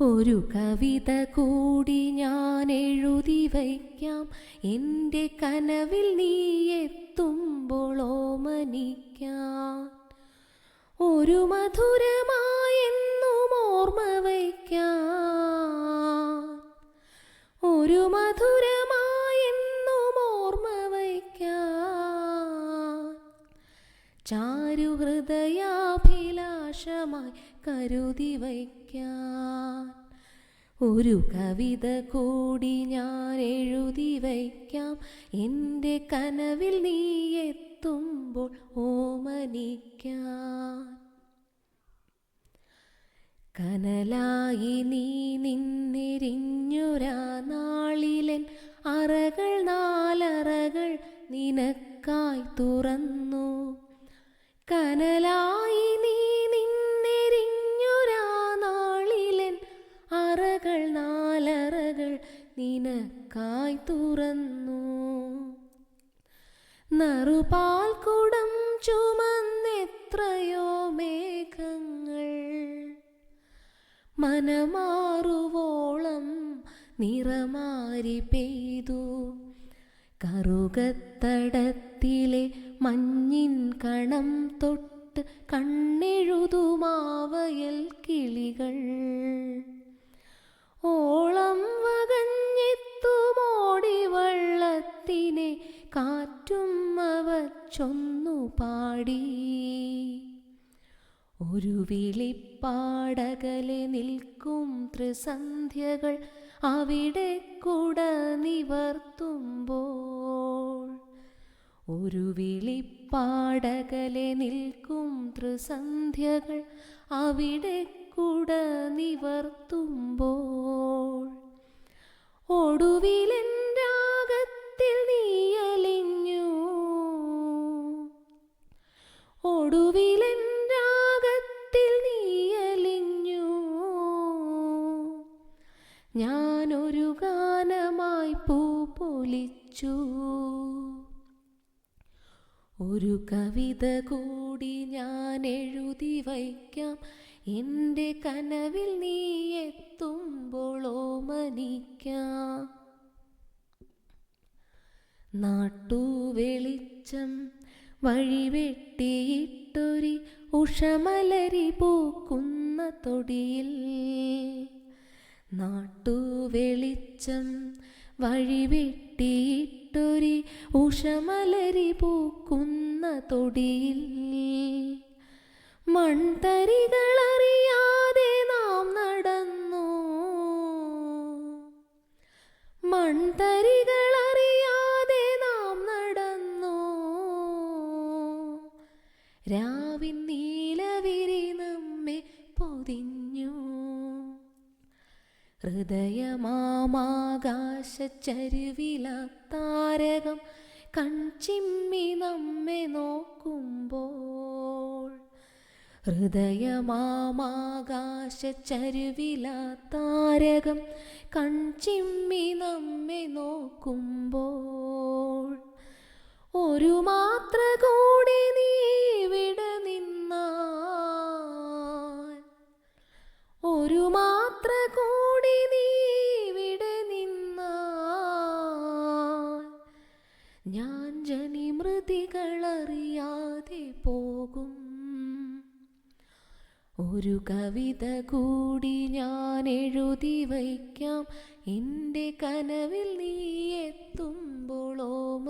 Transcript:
ഒരു കവിത കൂടി ഞാൻ എഴുതി വയ്ക്കാം, എൻ്റെ കനവിൽ നീ എത്തുമ്പോൾ ഓമനിക്കാൻ. ഒരു മധുരമായെന്നും ഓർമ്മ വയ്ക്കാൻ, ഒരു മധുരമായെന്നും ഓർമ്മ വയ്ക്കാൻ. ചാരുഹൃദയാഭിലാഷമായി കരുതി വയ്ക്കാൻ. ഒരു കവിത കൂടി ഞാൻ എഴുതി വയ്ക്കാം, എൻ്റെ കനവിൽ നീ എത്തുമ്പോൾ ഓമനിക്കാൻ. കനലായി നീ നിന്നെരിഞ്ഞൊരാ നാളിലെൻ അറകൾ നാലറകൾ നിനക്കായി തുറന്നു. കനലായി നീ നിന്നെരിഞ്ഞൊരാ നാളിലെൻ അറകൾ നാലറകൾ നിനക്കായി തുറന്നു. നറുപാൽ കുടം ചുമന്നെത്രയോ മേഘങ്ങൾ മനമാറുവോളം നിറമാരി പെയ്തു. കറുകത്തടത്തിലെ മഞ്ഞിൻ കണം തൊട്ട് കണ്ണെഴുതുമാവയൽ കിളികൾ ഓളം വകഞ്ഞെത്തുമോടി വള്ളത്തിനെ കാറ്റും അവച്ചൊന്നു പാടി. ഒരു വിളിപ്പാടകലെ നിൽക്കും ത്രിസന്ധ്യകൾ അവിടെ കുട നിവർത്തുമ്പോൾ. ഒരു വിളിപ്പാടകലെ നിൽക്കും ത്രിസന്ധ്യകൾ അവിടെ കുട നിവർത്തുമ്പോൾ. ഒടുവിലെൻ രാഗത്തിൽ നീയലിഞ്ഞു, ഒടുവിലെൻ രാഗത്തിൽ നീയലിഞ്ഞു. ഞാനൊരു ഗാനമായി പൂ പൊലിച്ചു. ഒരു കവിത കൂടി ഞാൻ എഴുതി വയ്ക്കാം, എൻ്റെ കനവിൽ നീ എത്തുമ്പോൾ ഓമനിക്കാം. നാട്ടുവെളിച്ചം വഴിവെട്ടിയിട്ടൊരി ഉഷമലരി പൂക്കുന്ന തൊടിയിൽ. നാട്ടുവെളിച്ചം വഴിവെട്ടിയിട്ടൊരി ഉഷമലരി പൂക്കുന്ന തൊടിയിൽ. മൺതരികളറിയാതെ നാം നടന്നു, മൺതരികളറിയാതെ നാം നടന്നു. രാവിൻ നീലവിരി നമ്മെ പൊതിഞ്ഞു. ഹൃദയമാകാശച്ചരുവിലാ താരകം കൺചിമ്മി നമ്മെ നോക്കുമ്പോൾ. ഹൃദയമാകാശച്ചരുവിലാ താരകം കൺചിമ്മി നമ്മെ നോക്കുമ്പോൾ. ഒരു മാത്ര കൂടി നീ ഇവിടെ നിന്നാൽ, ഒരു മാത്ര കൂടി നീ ഇവിടെ നിന്നാൽ ഞാൻ ജനിമൃതികളറിയാതെ പോകും. ഒരു കവിത കൂടി ഞാൻ എഴുതി വയ്ക്കാം, എൻ്റെ കനവിൽ നീ എത്തുമ്പോൾ ഓമ